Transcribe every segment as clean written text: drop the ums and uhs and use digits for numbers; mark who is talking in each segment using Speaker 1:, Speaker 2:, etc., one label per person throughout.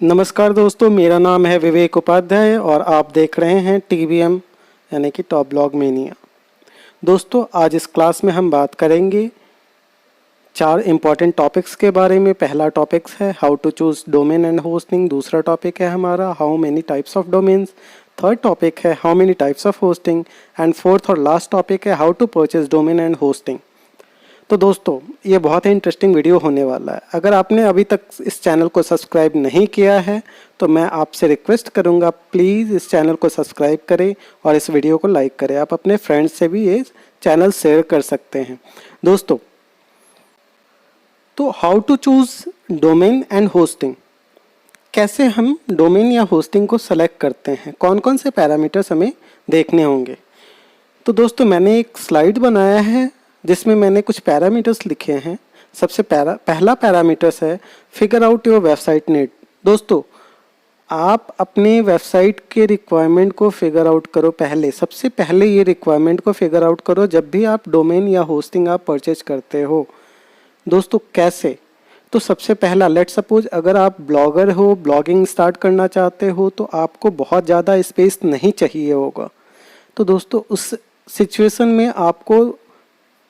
Speaker 1: नमस्कार दोस्तों, मेरा नाम है विवेक उपाध्याय और आप देख रहे हैं TBM यानी कि टॉप ब्लॉग मेनिया। दोस्तों, आज इस क्लास में हम बात करेंगे 4 इम्पॉर्टेंट टॉपिक्स के बारे में। पहला टॉपिक है how to choose domain and hosting. दूसरा टॉपिक है हमारा how many types of domains. Third topic है how many types of hosting and fourth और लास्ट टॉपिक है how to purchase domain and hosting. तो दोस्तों, ये बहुत ही इंटरेस्टिंग वीडियो होने वाला है। अगर आपने अभी तक इस चैनल को सब्सक्राइब नहीं किया है तो मैं आपसे रिक्वेस्ट करूंगा, प्लीज़ इस चैनल को सब्सक्राइब करें और इस वीडियो को लाइक करें। आप अपने फ्रेंड्स से भी ये चैनल शेयर कर सकते हैं। दोस्तों, तो how to choose domain and hosting, कैसे हम डोमेन या होस्टिंग को सेलेक्ट करते हैं, कौन कौन से पैरामीटर्स हमें देखने होंगे। तो दोस्तों, मैंने एक स्लाइड बनाया है जिसमें मैंने कुछ पैरामीटर्स लिखे हैं। सबसे पहला पैरामीटर्स है figure out your website need. दोस्तों, आप अपने वेबसाइट के रिक्वायरमेंट को फिगर आउट करो। सबसे पहले ये रिक्वायरमेंट को फिगर आउट करो जब भी आप डोमेन या होस्टिंग आप परचेज करते हो। दोस्तों, कैसे? तो सबसे पहला, लेट सपोज अगर आप ब्लॉगर हो, ब्लॉगिंग स्टार्ट करना चाहते हो तो आपको बहुत ज़्यादा स्पेस नहीं चाहिए होगा। तो दोस्तों, उस सिचुएशन में आपको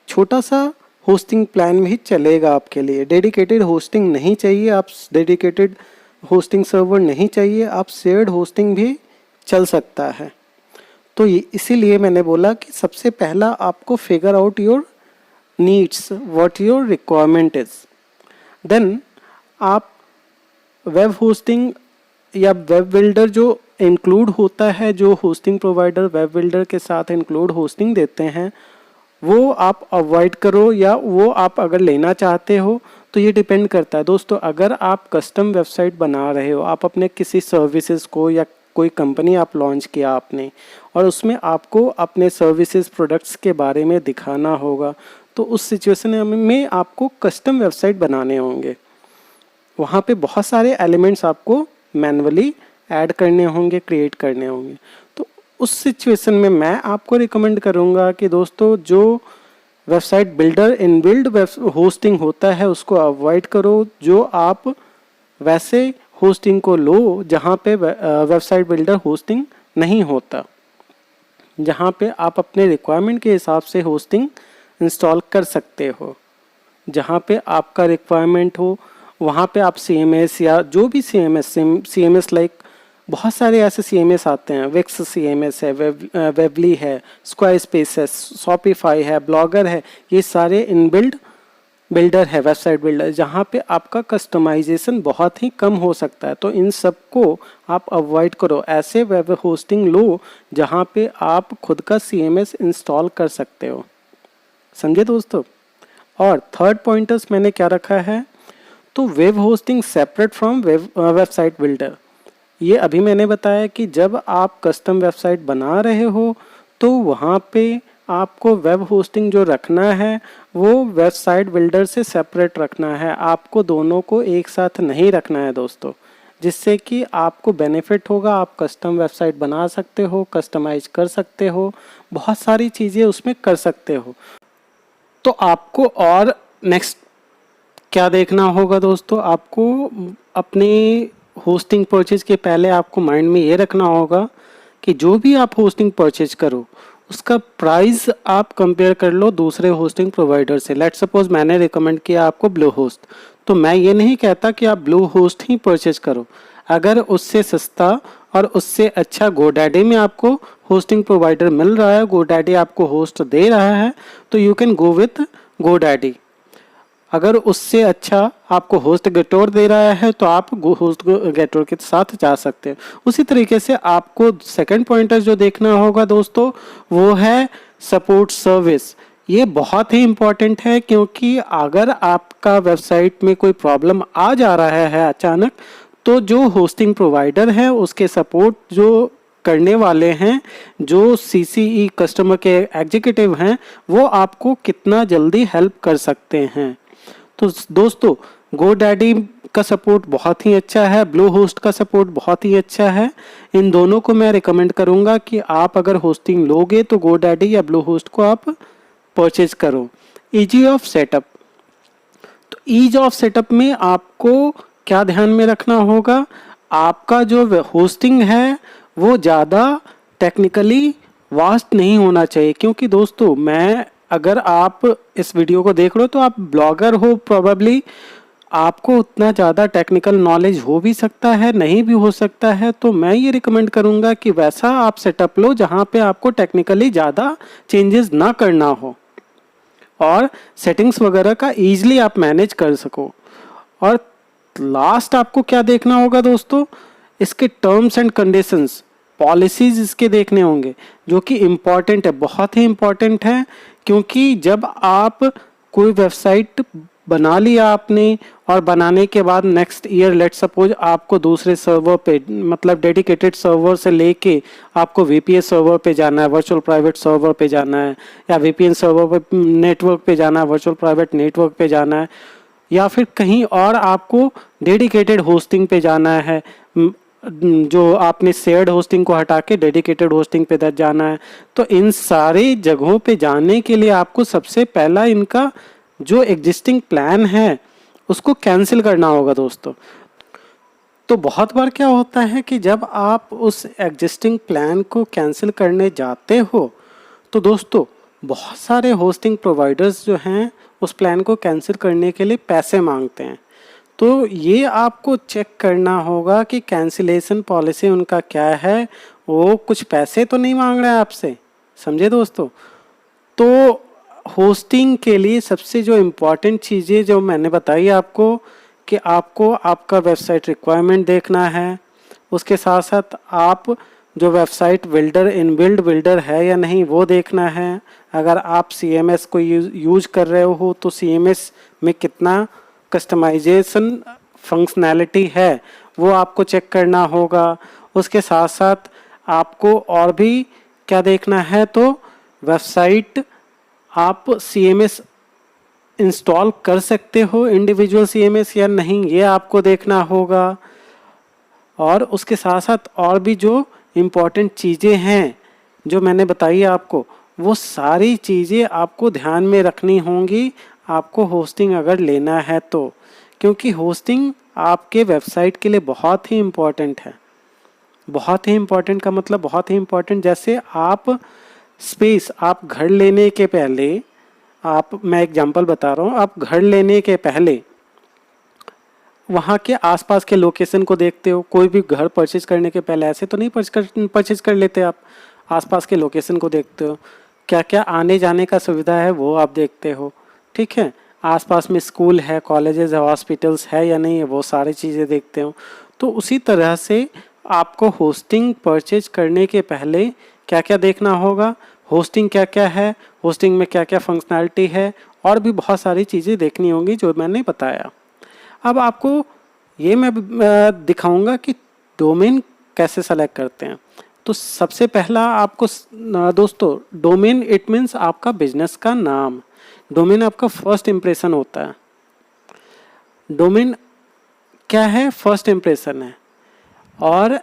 Speaker 1: छोटा सा होस्टिंग प्लान भी चलेगा आपके लिए। डेडिकेटेड होस्टिंग नहीं चाहिए, आप डेडिकेटेड होस्टिंग सर्वर नहीं चाहिए, आप शेयर्ड होस्टिंग भी चल सकता है। तो इसीलिए मैंने बोला कि सबसे पहला आपको figure out your needs, what your requirement is. Then आप वेब होस्टिंग या वेब बिल्डर जो इंक्लूड होता है, जो होस्टिंग प्रोवाइडर वेब बिल्डर के साथ इंक्लूड होस्टिंग देते हैं, वो आप अवॉइड करो, या वो आप अगर लेना चाहते हो तो ये डिपेंड करता है। दोस्तों, अगर आप कस्टम वेबसाइट बना रहे हो, आप अपने किसी सर्विसेज को या कोई कंपनी आप लॉन्च किया आपने और उसमें आपको अपने सर्विसेज प्रोडक्ट्स के बारे में दिखाना होगा, तो उस सिचुएशन में आपको कस्टम वेबसाइट बनाने होंगे। वहाँ पे बहुत सारे एलिमेंट्स आपको मैन्युअली ऐड करने होंगे, क्रिएट करने होंगे। तो उस सिचुएशन में मैं आपको रिकमेंड करूंगा कि दोस्तों, जो website builder inbuilt web hosting होता है उसको अवॉइड करो। जो आप वैसे होस्टिंग को लो जहाँ पे वेबसाइट बिल्डर होस्टिंग नहीं होता, जहाँ पे आप अपने रिक्वायरमेंट के हिसाब से होस्टिंग इंस्टॉल कर सकते हो। जहाँ पे आपका रिक्वायरमेंट हो वहाँ पे आप CMS या जो भी CMS लाइक बहुत सारे ऐसे CMS आते हैं। विक्स CMS है, वेबली है, स्क्वायरस्पेस है, शॉपिफाई है, ब्लॉगर है, ये सारे इनबिल्ड बिल्डर है, वेबसाइट बिल्डर, जहाँ पे आपका कस्टमाइजेशन बहुत ही कम हो सकता है। तो इन सब को आप अवॉइड करो, ऐसे वेब होस्टिंग लो जहाँ पे आप खुद का CMS इंस्टॉल कर सकते हो। समझे दोस्तों? और थर्ड पॉइंटर्स मैंने क्या रखा है, तो web hosting separate from website builder. ये अभी मैंने बताया कि जब आप कस्टम वेबसाइट बना रहे हो तो वहाँ पे आपको वेब होस्टिंग जो रखना है वो वेबसाइट बिल्डर से सेपरेट रखना है। आपको दोनों को एक साथ नहीं रखना है दोस्तों, जिससे कि आपको बेनिफिट होगा। आप कस्टम वेबसाइट बना सकते हो, कस्टमाइज कर सकते हो, बहुत सारी चीज़ें उसमें कर सकते हो। तो आपको और नेक्स्ट क्या देखना होगा दोस्तों, आपको अपने होस्टिंग परचेज के पहले आपको माइंड में ये रखना होगा कि जो भी आप होस्टिंग परचेज करो उसका प्राइस आप कंपेयर कर लो दूसरे होस्टिंग प्रोवाइडर से। लेट सपोज मैंने रिकमेंड किया आपको ब्लू होस्ट, तो मैं ये नहीं कहता कि आप ब्लू होस्ट ही परचेज करो। अगर उससे सस्ता और उससे अच्छा गोडैडी में आपको होस्टिंग प्रोवाइडर मिल रहा है, गोडैडी आपको होस्ट दे रहा है, तो you can go with GoDaddy. अगर उससे अच्छा आपको होस्ट गेटोर दे रहा है तो आप होस्ट गेटोर के साथ जा सकते हैं। उसी तरीके से आपको सेकंड पॉइंटर जो देखना होगा दोस्तों, वो है सपोर्ट सर्विस। ये बहुत ही इम्पॉर्टेंट है, क्योंकि अगर आपका वेबसाइट में कोई प्रॉब्लम आ जा रहा है अचानक, तो जो होस्टिंग प्रोवाइडर है उसके सपोर्ट जो करने वाले हैं, जो CCE कस्टमर के एग्जीक्यूटिव हैं, वो आपको कितना जल्दी हेल्प कर सकते हैं। तो दोस्तों, गोडैडी का सपोर्ट बहुत ही अच्छा है, ब्लू होस्ट का सपोर्ट बहुत ही अच्छा है। इन दोनों को मैं रिकमेंड करूंगा कि आप अगर होस्टिंग लोगे तो गोडैडी या ब्लू होस्ट को आप परचेज करो। ईजी ऑफ सेटअप, तो ईज ऑफ सेटअप में आपको क्या ध्यान में रखना होगा, आपका जो होस्टिंग है वो ज़्यादा टेक्निकली वास्ट नहीं होना चाहिए, क्योंकि दोस्तों मैं अगर आप इस वीडियो को देख रहे हो तो आप ब्लॉगर हो, प्रोबेबली आपको उतना ज़्यादा टेक्निकल नॉलेज हो भी सकता है, नहीं भी हो सकता है। तो मैं ये रिकमेंड करूँगा कि वैसा आप सेटअप लो जहाँ पे आपको टेक्निकली ज़्यादा चेंजेस ना करना हो और सेटिंग्स वगैरह का ईजिली आप मैनेज कर सको। और लास्ट आपको क्या देखना होगा दोस्तों, इसके टर्म्स एंड कंडीशंस, पॉलिसीज इसके देखने होंगे, जो कि इम्पॉर्टेंट है, बहुत ही इम्पॉर्टेंट है। क्योंकि जब आप कोई वेबसाइट बना लिया आपने और बनाने के बाद नेक्स्ट ईयर लेट सपोज आपको दूसरे सर्वर पे, मतलब डेडिकेटेड सर्वर से लेके आपको वीपीएस सर्वर पे जाना है, वर्चुअल प्राइवेट सर्वर पे जाना है, या वीपीएन सर्वर पे नेटवर्क पे जाना है, वर्चुअल प्राइवेट नेटवर्क पे जाना है, या फिर कहीं और आपको डेडिकेटेड होस्टिंग पे जाना है, जो आपने शेयर्ड होस्टिंग को हटा के डेडिकेटेड होस्टिंग पे जाना है। तो इन सारे जगहों पे जाने के लिए आपको सबसे पहला इनका जो एग्जिस्टिंग प्लान है उसको कैंसिल करना होगा दोस्तों। तो बहुत बार क्या होता है कि जब आप उस एग्जिस्टिंग प्लान को कैंसिल करने जाते हो तो दोस्तों बहुत सारे होस्टिंग प्रोवाइडर्स जो हैं उस प्लान को कैंसिल करने के लिए पैसे मांगते हैं। तो ये आपको चेक करना होगा कि कैंसिलेशन पॉलिसी उनका क्या है, वो कुछ पैसे तो नहीं मांग रहे हैं आपसे, समझे दोस्तों। तो होस्टिंग के लिए सबसे जो इम्पोर्टेंट चीज़ें जो मैंने बताई आपको, कि आपको आपका वेबसाइट रिक्वायरमेंट देखना है, उसके साथ साथ आप जो वेबसाइट बिल्डर इनबिल्ड बिल्डर है या नहीं वो देखना है। अगर आप CMS को यूज कर रहे हो तो CMS में कितना कस्टमाइजेशन फंक्शनैलिटी है वो आपको चेक करना होगा। उसके साथ साथ आपको और भी क्या देखना है, तो वेबसाइट आप CMS इंस्टॉल कर सकते हो इंडिविजुअल CMS या नहीं, ये आपको देखना होगा। और उसके साथ साथ और भी जो इम्पोर्टेंट चीज़ें हैं जो मैंने बताई आपको, वो सारी चीज़ें आपको ध्यान में रखनी होंगी आपको होस्टिंग अगर लेना है तो, क्योंकि होस्टिंग आपके वेबसाइट के लिए बहुत ही इम्पोर्टेंट है। बहुत ही इम्पोर्टेंट का मतलब बहुत ही इम्पोर्टेंट, जैसे आप स्पेस, आप घर लेने के पहले, मैं एग्जांपल बता रहा हूँ, आप घर लेने के पहले वहाँ के आसपास के लोकेशन को देखते हो। कोई भी घर परचेज करने के पहले ऐसे तो नहीं परचेज कर लेते आप, आसपास के लोकेशन को देखते हो, क्या क्या आने जाने का सुविधा है वो आप देखते हो, ठीक है। आसपास में स्कूल है, कॉलेजेस है, हॉस्पिटल्स है या नहीं है, वो सारी चीज़ें देखते हो। तो उसी तरह से आपको होस्टिंग परचेज करने के पहले क्या क्या देखना होगा, होस्टिंग क्या क्या है, होस्टिंग में क्या क्या फंक्शनैलिटी है, और भी बहुत सारी चीज़ें देखनी होंगी जो मैंने बताया। अब आपको ये मैं दिखाऊंगा कि डोमेन कैसे सेलेक्ट करते हैं। तो सबसे पहला आपको दोस्तों, डोमेन इट मीन्स आपका बिजनेस का नाम, डोमेन आपका फर्स्ट इम्प्रेशन होता है। डोमेन क्या है, फर्स्ट इम्प्रेशन है। और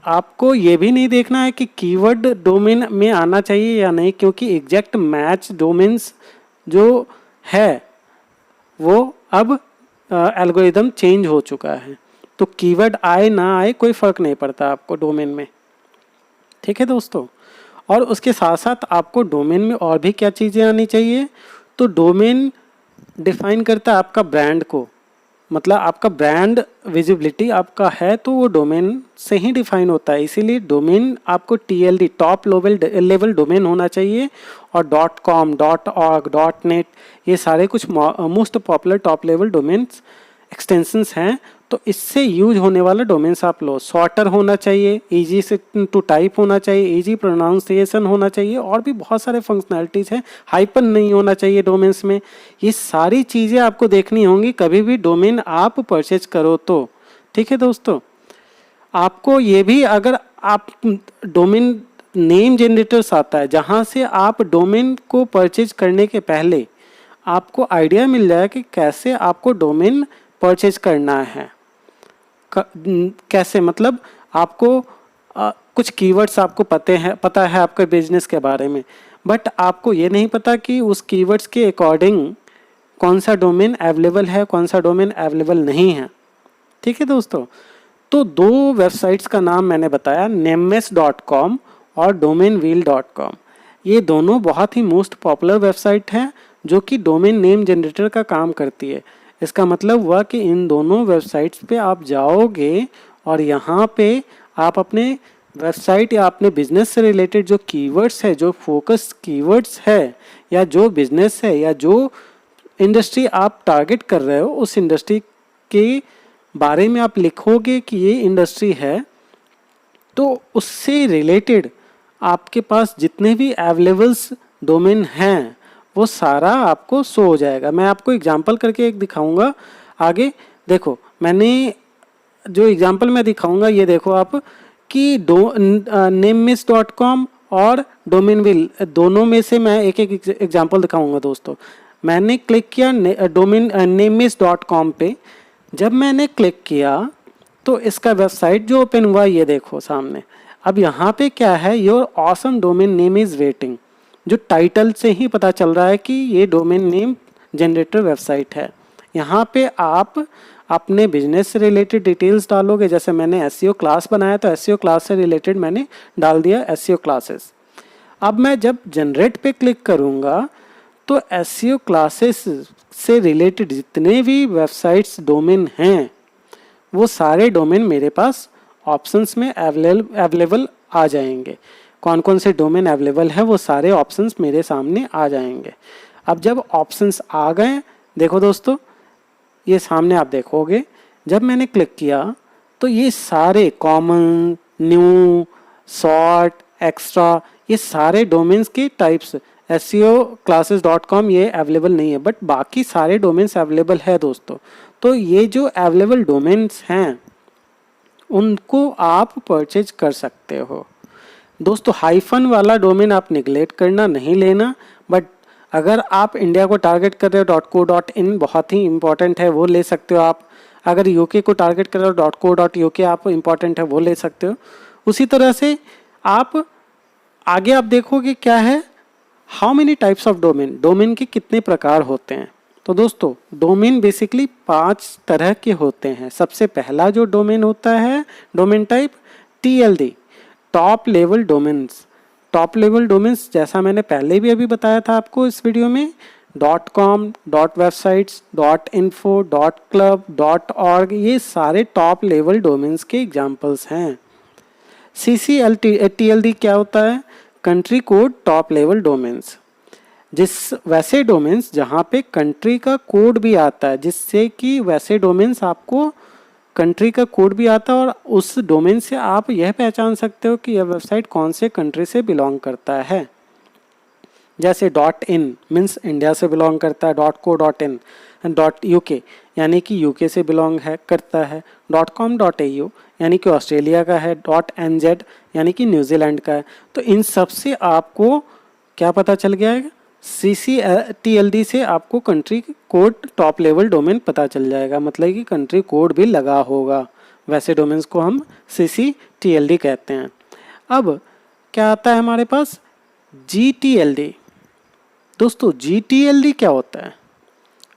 Speaker 1: आपको ये भी नहीं देखना है कि कीवर्ड डोमेन में आना चाहिए या नहीं, क्योंकि एग्जैक्ट मैच डोमेन्स जो है वो अब एल्गोरिदम चेंज हो चुका है। तो कीवर्ड आए ना आए कोई फ़र्क नहीं पड़ता आपको डोमेन में, ठीक है दोस्तों। और उसके साथ साथ आपको डोमेन में और भी क्या चीज़ें आनी चाहिए, तो डोमेन डिफाइन करता है आपका ब्रांड को, मतलब आपका ब्रांड विजिबिलिटी आपका है तो वो डोमेन से ही डिफाइन होता है। इसीलिए डोमेन आपको TLD टॉप लेवल डोमेन होना चाहिए। और .com, .org, .net ये सारे कुछ most popular top level domains extensions हैं, तो इससे यूज होने वाला डोमेन्स आप लो। सॉर्टर होना चाहिए, इजी से टू टाइप होना चाहिए, इजी प्रोनाउंसिएशन होना चाहिए, और भी बहुत सारे फंक्शनैलिटीज़ हैं। हाइपन नहीं होना चाहिए डोमेन्स में। ये सारी चीज़ें आपको देखनी होंगी कभी भी डोमेन आप परचेज करो तो, ठीक है दोस्तों। आपको ये भी, अगर आप डोमेन नेम जनरेटर्स आता है जहाँ से आप डोमेन को परचेज करने के पहले आपको आइडिया मिल जाए कि कैसे आपको डोमेन परचेज करना है, कैसे, मतलब आपको कुछ कीवर्ड्स आपको पता है आपके बिजनेस के बारे में, बट आपको ये नहीं पता कि उस कीवर्ड्स के अकॉर्डिंग कौन सा डोमेन अवेलेबल है, कौन सा डोमेन अवेलेबल नहीं है, ठीक है दोस्तों। तो दो वेबसाइट्स का नाम मैंने बताया, namemesh.com और domainwheel.com। ये दोनों बहुत ही मोस्ट पॉपुलर वेबसाइट हैं जो कि डोमेन नेम जनरेटर का काम करती है। इसका मतलब हुआ कि इन दोनों वेबसाइट्स पे आप जाओगे और यहाँ पे आप अपने वेबसाइट या अपने बिजनेस से रिलेटेड जो कीवर्ड्स है, जो फोकस कीवर्ड्स है, या जो बिजनेस है या जो इंडस्ट्री आप टारगेट कर रहे हो उस इंडस्ट्री के बारे में आप लिखोगे कि ये इंडस्ट्री है, तो उससे रिलेटेड आपके पास जितने भी अवेलेबल्स डोमेन हैं वो सारा आपको शो हो जाएगा। मैं आपको एग्जांपल करके एक दिखाऊंगा आगे। देखो, मैंने जो एग्जांपल मैं दिखाऊंगा ये देखो आप कि namemesh.com और डोमेनविल दोनों में से मैं एक एक एग्जांपल दिखाऊंगा दोस्तों। मैंने क्लिक किया namemesh.com पे। जब मैंने क्लिक किया तो इसका वेबसाइट जो ओपन हुआ ये देखो सामने। अब यहाँ पे क्या है, your awesome domain name is waiting, जो टाइटल से ही पता चल रहा है कि ये डोमेन नेम जनरेटर वेबसाइट है। यहाँ पे आप अपने बिजनेस से रिलेटेड डिटेल्स डालोगे। जैसे मैंने एसईओ क्लास बनाया तो एसईओ क्लास से रिलेटेड मैंने डाल दिया एसईओ क्लासेस। अब मैं जब जनरेट पे क्लिक करूँगा तो एसईओ क्लासेस से रिलेटेड जितने भी वेबसाइट्स डोमेन हैं वो सारे डोमेन मेरे पास ऑप्शंस में अवेलेबल आ जाएंगे। कौन कौन से डोमेन अवेलेबल है वो सारे ऑप्शंस मेरे सामने आ जाएंगे। अब जब ऑप्शंस आ गए, देखो दोस्तों ये सामने आप देखोगे, जब मैंने क्लिक किया तो ये सारे कॉमन, न्यू, शॉर्ट, एक्स्ट्रा, ये सारे डोमेन्स के टाइप्स SEOclasses.com ये अवेलेबल नहीं है, बट बाकी सारे डोमेन्स अवेलेबल है दोस्तों। तो ये जो अवेलेबल डोमेन्स हैं उनको आप परचेज कर सकते हो दोस्तों। हाइफन वाला डोमेन आप निगलेक्ट करना, नहीं लेना, बट अगर आप इंडिया को टारगेट कर रहे हो .co.in बहुत ही इंपॉर्टेंट है, वो ले सकते हो आप। अगर यूके को टारगेट कर रहे हो .co.uk आप इंपॉर्टेंट है, वो ले सकते हो। उसी तरह से आप आगे आप देखोगे क्या है, how many types of domain, domain के कितने प्रकार होते हैं। तो दोस्तों डोमेन बेसिकली 5 तरह के होते हैं। सबसे पहला जो डोमेन होता है domain type TLD, top level domains. Top level domains जैसा मैंने पहले भी अभी बताया था आपको इस वीडियो में, .com, .websites, .info, .club, .org ये सारे टॉप लेवल डोमेन्स के एग्जाम्पल्स हैं। CCTLD क्या होता है, country code top level domains, वैसे डोमेन्स जहाँ पे कंट्री का कोड भी आता है, जिससे कि वैसे डोमेन्स आपको कंट्री का कोड भी आता है और उस डोमेन से आप यह पहचान सकते हो कि यह वेबसाइट कौन से कंट्री से बिलोंग करता है। जैसे .in मीन्स इंडिया से बिलोंग करता है, .co.in .uk यानी कि यूके से बिलोंग करता है, .com.au यानी कि ऑस्ट्रेलिया का है, .nz यानी कि न्यूजीलैंड का है। तो इन सब से आपको क्या पता चल गया है, CCTLD से आपको country code top level domain पता चल जाएगा, मतलब कि कंट्री कोड भी लगा होगा। वैसे डोमेन्स को हम CCTLD कहते हैं। अब क्या आता है हमारे पास, GTLD। दोस्तों GTLD क्या होता है,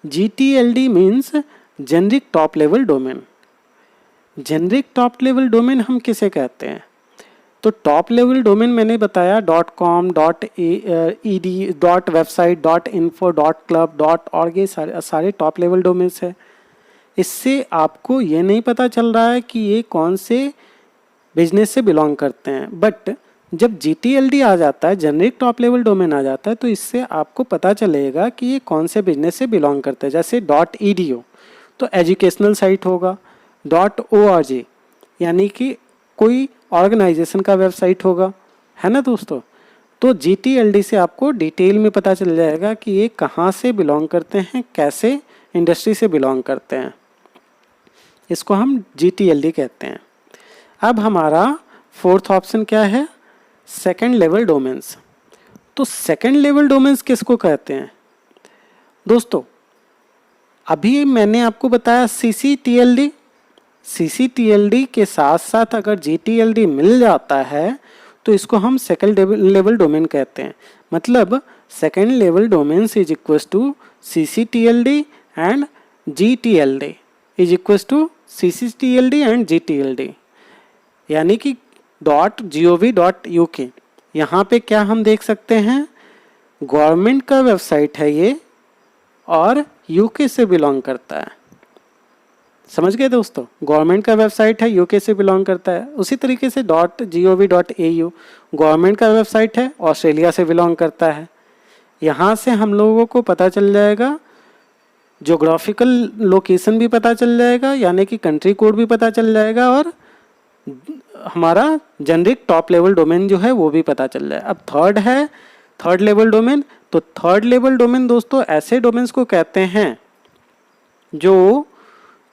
Speaker 1: GTLD means generic top level domain. Generic top level domain हम किसे कहते हैं, तो टॉप लेवल डोमेन मैंने बताया .com, .ed, .website, .info, .club, .org ये सारे टॉप लेवल डोमेन्स है। इससे आपको ये नहीं पता चल रहा है कि ये कौन से बिजनेस से बिलोंग करते हैं, बट जब GTLD आ जाता है, जेनरिक टॉप लेवल डोमेन आ जाता है, तो इससे आपको पता चलेगा कि ये कौन से बिजनेस से बिलोंग करते हैं। जैसे .edu तो एजुकेशनल साइट होगा, .org यानी कि कोई ऑर्गेनाइजेशन का वेबसाइट होगा, है ना दोस्तों। तो GTLD से आपको डिटेल में पता चल जाएगा कि ये कहाँ से बिलोंग करते हैं, कैसे इंडस्ट्री से बिलोंग करते हैं। इसको हम GTLD कहते हैं। अब हमारा फोर्थ ऑप्शन क्या है, सेकंड लेवल डोमेन्स। तो सेकंड लेवल डोमेन्स किसको कहते हैं दोस्तों, अभी मैंने आपको बताया CCTLD। CCTLD के साथ साथ अगर GTLD मिल जाता है तो इसको हम सेकंड लेवल डोमेन कहते हैं। मतलब second level domains is equals to CCTLD and GTLD is equals to CCTLD and GTLD, यानी कि .gov.uk। यहाँ पे क्या हम देख सकते हैं, गवर्नमेंट का वेबसाइट है ये और यूके से बिलोंग करता है। समझ गए दोस्तों, गवर्नमेंट का वेबसाइट है, यूके से बिलोंग करता है। उसी तरीके से .gov.au गवर्नमेंट का वेबसाइट है, ऑस्ट्रेलिया से बिलोंग करता है। यहाँ से हम लोगों को पता चल जाएगा, ज्योग्राफिकल लोकेशन भी पता चल जाएगा, यानी कि कंट्री कोड भी पता चल जाएगा, और हमारा जेनरिक टॉप लेवल डोमेन जो है वो भी पता चल जाए। अब थर्ड है थर्ड लेवल डोमेन। तो थर्ड लेवल डोमेन दोस्तों ऐसे डोमेन्स को कहते हैं जो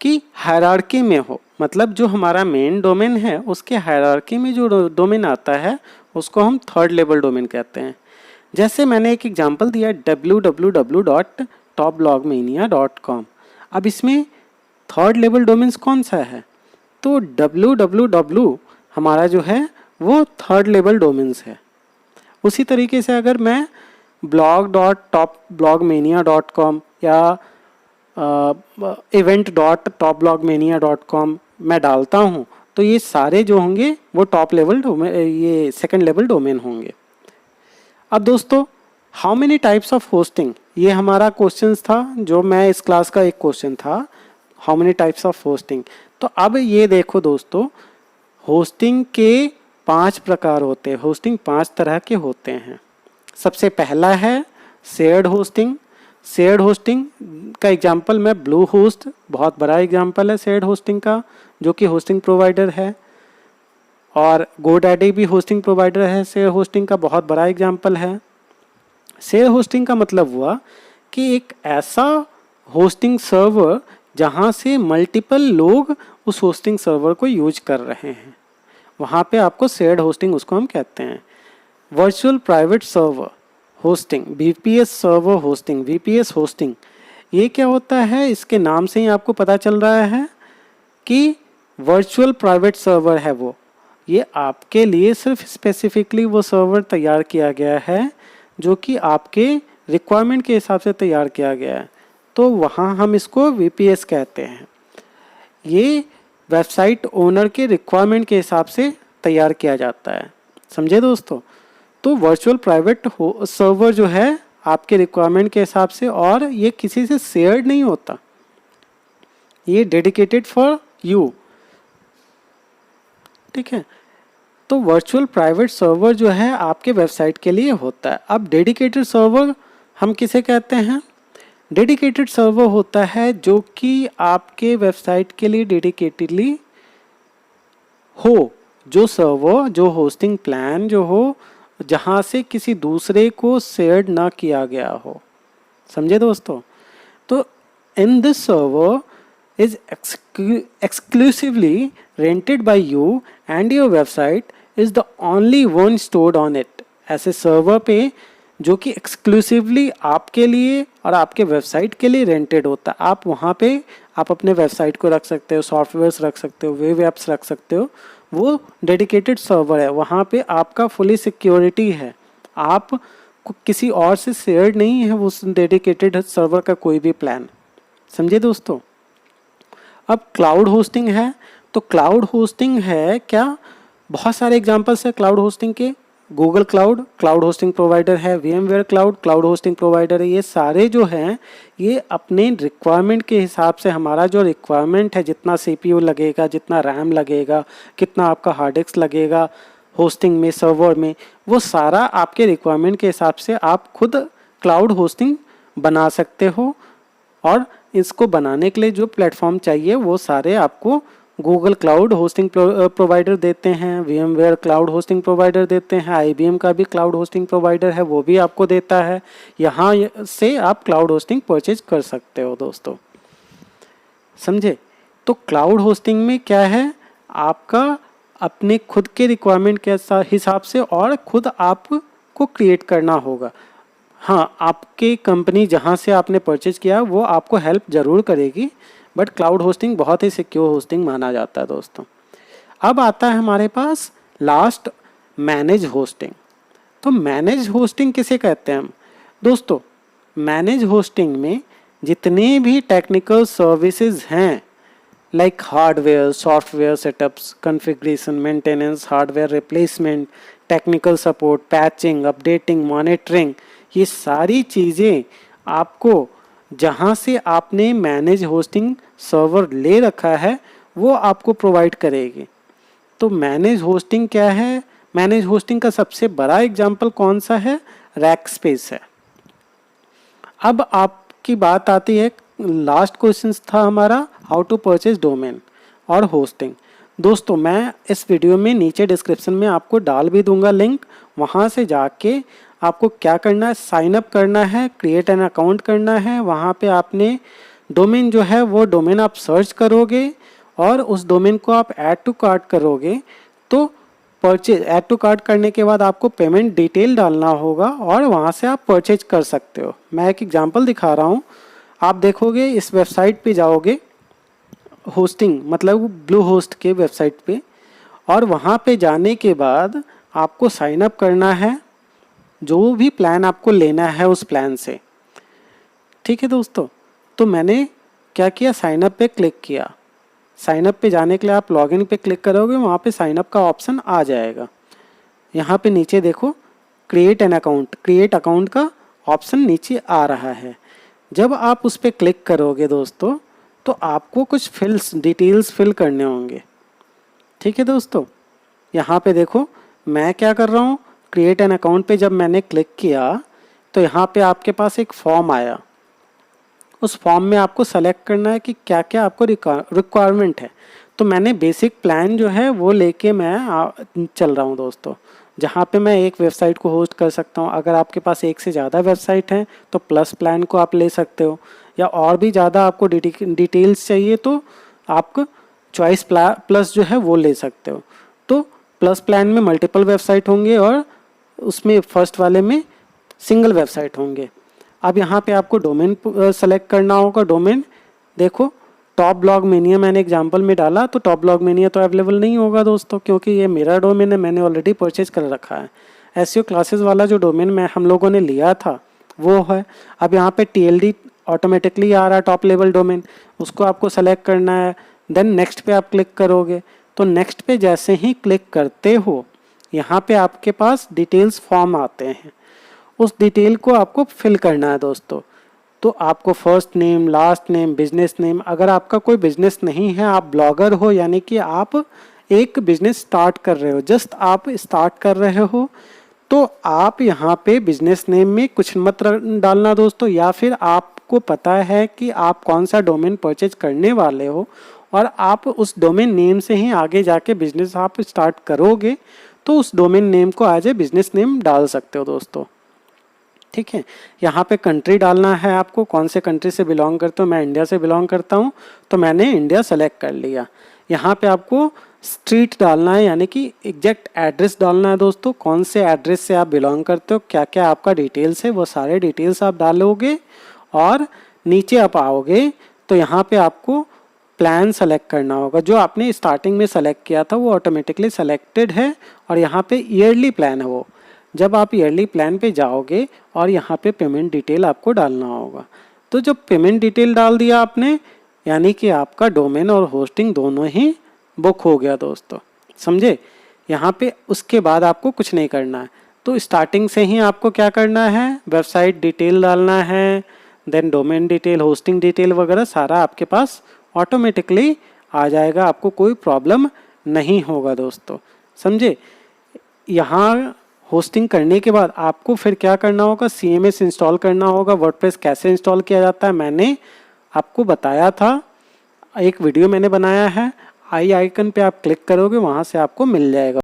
Speaker 1: कि हायरार्की में हो, मतलब जो हमारा मेन डोमेन है उसके हायरार्की में जो डोमेन आता है उसको हम थर्ड लेवल डोमेन कहते हैं। जैसे मैंने एक एग्जांपल दिया www.topblogmania.com। अब इसमें थर्ड लेवल डोमेन्स कौन सा है, तो www हमारा जो है वो थर्ड लेवल डोमेन्स है। उसी तरीके से अगर मैं blog.topblogmania.com या event.topblogmania.com मैं डालता हूँ तो ये सारे जो होंगे वो टॉप लेवल डोमेन, ये सेकंड लेवल डोमेन होंगे। अब दोस्तों how many types of hosting, ये हमारा क्वेश्चन था जो मैं इस क्लास का एक क्वेश्चन था, how many types of hosting. तो अब ये देखो दोस्तों, होस्टिंग के 5 प्रकार होते हैं, होस्टिंग 5 तरह के होते हैं। सबसे पहला है शेयर्ड होस्टिंग। शेयर्ड होस्टिंग का एग्जांपल मैं ब्लू होस्ट, बहुत बड़ा एग्जांपल है शेयर्ड होस्टिंग का, जो कि होस्टिंग प्रोवाइडर है, और गोडैडी भी होस्टिंग प्रोवाइडर है, शेयर होस्टिंग का बहुत बड़ा एग्जांपल है। शेयर होस्टिंग का मतलब हुआ कि एक ऐसा होस्टिंग सर्वर जहाँ से मल्टीपल लोग उस होस्टिंग सर्वर को यूज कर रहे हैं, वहाँ पे आपको शेयर्ड होस्टिंग उसको हम कहते हैं। Virtual private server hosting, VPS server hosting, VPS hosting, ये क्या होता है, इसके नाम से ही आपको पता चल रहा है कि वर्चुअल प्राइवेट सर्वर है वो, ये आपके लिए सिर्फ स्पेसिफिकली वो सर्वर तैयार किया गया है जो कि आपके रिक्वायरमेंट के हिसाब से तैयार किया गया है, तो वहाँ हम इसको VPS कहते हैं। ये वेबसाइट ओनर के रिक्वायरमेंट के हिसाब से तैयार किया जाता है, समझे दोस्तों। तो वर्चुअल प्राइवेट सर्वर जो है आपके रिक्वायरमेंट के हिसाब से, और ये किसी से शेयर्ड नहीं होता, ये डेडिकेटेड फॉर यू, ठीक है। तो वर्चुअल प्राइवेट सर्वर जो है आपके वेबसाइट के लिए होता है। अब डेडिकेटेड सर्वर हम किसे कहते हैं, डेडिकेटेड सर्वर होता है जो कि आपके वेबसाइट के लिए डेडिकेटेडली हो, जो सर्वर, जो होस्टिंग प्लान जो हो, जहाँ से किसी दूसरे को शेयर ना किया गया हो, समझे दोस्तों। तो in this server is exclusively rented by you and your website is the only one stored on it। ऐसे सर्वर पे जो कि एक्सक्लूसिवली आपके लिए और आपके वेबसाइट के लिए रेंटेड होता है, आप वहाँ पे आप अपने वेबसाइट को रख सकते हो, सॉफ्टवेयर्स रख सकते हो, वेब ऐप्स रख सकते हो, वो डेडिकेटेड सर्वर है। वहाँ पे आपका फुली सिक्योरिटी है, आप किसी और से शेयर नहीं है उस डेडिकेटेड सर्वर का कोई भी प्लान, समझे दोस्तों। अब क्लाउड होस्टिंग है, तो क्लाउड होस्टिंग है क्या, बहुत सारे एग्जांपल्स है क्लाउड होस्टिंग के। Google cloud cloud hosting provider है, VMware cloud cloud hosting provider है। ये सारे जो हैं ये अपने रिक्वायरमेंट के हिसाब से, हमारा जो रिक्वायरमेंट है, जितना CPU लगेगा, जितना RAM लगेगा, कितना आपका हार्ड डिस्क लगेगा होस्टिंग में, सर्वर में, वो सारा आपके रिक्वायरमेंट के हिसाब से आप खुद क्लाउड होस्टिंग बना सकते हो। और इसको बनाने के लिए जो प्लेटफॉर्म चाहिए वो सारे आपको गूगल क्लाउड होस्टिंग प्रोवाइडर देते हैं, VMware क्लाउड होस्टिंग प्रोवाइडर देते हैं, IBM का भी क्लाउड होस्टिंग प्रोवाइडर है वो भी आपको देता है। यहाँ से आप क्लाउड होस्टिंग परचेज कर सकते हो दोस्तों, समझे। तो क्लाउड होस्टिंग में क्या है, आपका अपने खुद के रिक्वायरमेंट के हिसाब से और खुद आपको क्रिएट करना होगा। हाँ, आपके कंपनी जहाँ से आपने परचेज किया वो आपको हेल्प ज़रूर करेगी, बट क्लाउड होस्टिंग बहुत ही सिक्योर होस्टिंग माना जाता है दोस्तों। अब आता है हमारे पास लास्ट मैनेज होस्टिंग। तो मैनेज होस्टिंग किसे कहते हैं हम दोस्तों, मैनेज होस्टिंग में जितने भी टेक्निकल सर्विसेज हैं, like hardware, software setups, configuration, maintenance, hardware replacement, technical support, patching, updating, monitoring, ये सारी चीज़ें आपको जहाँ से आपने मैनेज होस्टिंग सर्वर ले रखा है वो आपको प्रोवाइड करेगी। तो मैनेज होस्टिंग क्या है? मैनेज होस्टिंग का सबसे बड़ा एग्जांपल कौन सा है? रैक स्पेस है। अब आपकी बात आती है, लास्ट क्वेश्चन था हमारा हाउ टू परचेज डोमेन और होस्टिंग। दोस्तों मैं इस वीडियो में नीचे डिस्क्रिप्शन में आपको डाल भी दूंगा लिंक, वहाँ से जाके आपको क्या करना है, साइन अप करना है, क्रिएट एन अकाउंट करना है। वहाँ पे आपने डोमेन जो है वो डोमेन आप सर्च करोगे और उस डोमेन को आप ऐड टू कार्ट करोगे। तो परचेज ऐड टू कार्ट करने के बाद आपको पेमेंट डिटेल डालना होगा और वहाँ से आप परचेज कर सकते हो। मैं एक एग्जांपल दिखा रहा हूँ, आप देखोगे इस वेबसाइट पे जाओगे, होस्टिंग मतलब ब्लू होस्ट के वेबसाइट पे, और वहाँ पे जाने के बाद आपको साइन अप करना है, जो भी प्लान आपको लेना है उस प्लान से। ठीक है दोस्तों, तो मैंने क्या किया, साइन अप पे क्लिक किया। साइन अप पे जाने के लिए आप लॉगिन पे क्लिक करोगे, वहाँ पे साइन अप का ऑप्शन आ जाएगा। यहाँ पे नीचे देखो create an account, create account का ऑप्शन नीचे आ रहा है। जब आप उस पर क्लिक करोगे दोस्तों तो आपको कुछ डिटेल्स फिल करने होंगे। ठीक है दोस्तों, यहाँ पे देखो मैं क्या कर रहा हूँ, क्रिएट एन अकाउंट पे जब मैंने क्लिक किया तो यहाँ पे आपके पास एक फॉर्म आया। उस फॉर्म में आपको सेलेक्ट करना है कि क्या क्या आपको रिक्वायरमेंट है। तो मैंने बेसिक प्लान जो है वो लेके मैं चल रहा हूँ दोस्तों, जहाँ पे मैं एक वेबसाइट को होस्ट कर सकता हूँ। अगर आपके पास एक से ज़्यादा वेबसाइट हैं तो प्लस प्लान को आप ले सकते हो, या और भी ज़्यादा आपको डिटेल्स चाहिए तो आप चॉइस प्लस जो है वो ले सकते हो। तो प्लस प्लान में मल्टीपल वेबसाइट होंगे और उसमें फर्स्ट वाले में सिंगल वेबसाइट होंगे। अब यहाँ पे आपको डोमेन सेलेक्ट करना होगा। डोमेन देखो टॉप ब्लॉग मेनिया मैंने एग्जांपल में डाला, तो टॉप ब्लॉग मेनिया तो अवेलेबल नहीं होगा दोस्तों, क्योंकि ये मेरा डोमेन है, मैंने ऑलरेडी परचेज कर रखा है। एसईओ क्लासेस वाला जो डोमेन मैं हम लोगों ने लिया था वो है। अब यहाँ पे TLD ऑटोमेटिकली आ रहा है, टॉप लेवल डोमेन, उसको आपको सेलेक्ट करना है। देन नेक्स्ट पे आप क्लिक करोगे, तो नेक्स्ट पे जैसे ही क्लिक करते हो यहाँ पे आपके पास डिटेल्स फॉर्म आते हैं। उस डिटेल को आपको फिल करना है दोस्तों। तो आपको first name, last name, business name, अगर आपका कोई बिजनेस नहीं है, आप ब्लॉगर हो यानी कि आप एक बिजनेस स्टार्ट कर रहे हो, जस्ट आप स्टार्ट कर रहे हो, तो आप यहाँ पे बिजनेस नेम में कुछ मत डालना दोस्तों। या फिर आपको पता है कि आप कौन सा डोमेन परचेज करने वाले हो और आप उस डोमेन नेम से ही आगे जाके बिजनेस आप स्टार्ट करोगे, तो उस डोमेन नेम को एज ए बिजनेस नेम डाल सकते हो दोस्तों। ठीक है, यहाँ पे कंट्री डालना है आपको, कौन से कंट्री से बिलोंग करते हो। मैं इंडिया से बिलोंग करता हूँ तो मैंने इंडिया सेलेक्ट कर लिया। यहाँ पे आपको स्ट्रीट डालना है, यानी कि एग्जैक्ट एड्रेस डालना है दोस्तों, कौन से एड्रेस से आप बिलोंग करते हो, क्या क्या आपका डिटेल्स है, वो सारे डिटेल्स आप डालोगे। और नीचे आप आओगे तो यहाँ पे आपको प्लान सेलेक्ट करना होगा। जो आपने स्टार्टिंग में सेलेक्ट किया था वो ऑटोमेटिकली सेलेक्टेड है, और यहाँ पे ईयरली प्लान है वो। जब आप ईयरली प्लान पे जाओगे और यहाँ पे पेमेंट डिटेल आपको डालना होगा। तो जब पेमेंट डिटेल डाल दिया आपने, यानी कि आपका डोमेन और होस्टिंग दोनों ही बुक हो गया दोस्तों, समझे। यहाँ पे उसके बाद आपको कुछ नहीं करना है। तो स्टार्टिंग से ही आपको क्या करना है, वेबसाइट डिटेल डालना है, then domain detail, hosting detail वगैरह सारा आपके पास ऑटोमेटिकली आ जाएगा, आपको कोई प्रॉब्लम नहीं होगा दोस्तों, समझे। यहाँ होस्टिंग करने के बाद आपको फिर क्या करना होगा, CMS इंस्टॉल करना होगा। वर्डप्रेस कैसे इंस्टॉल किया जाता है मैंने आपको बताया था, एक वीडियो मैंने बनाया है, आई आइकन पे आप क्लिक करोगे, वहाँ से आपको मिल जाएगा।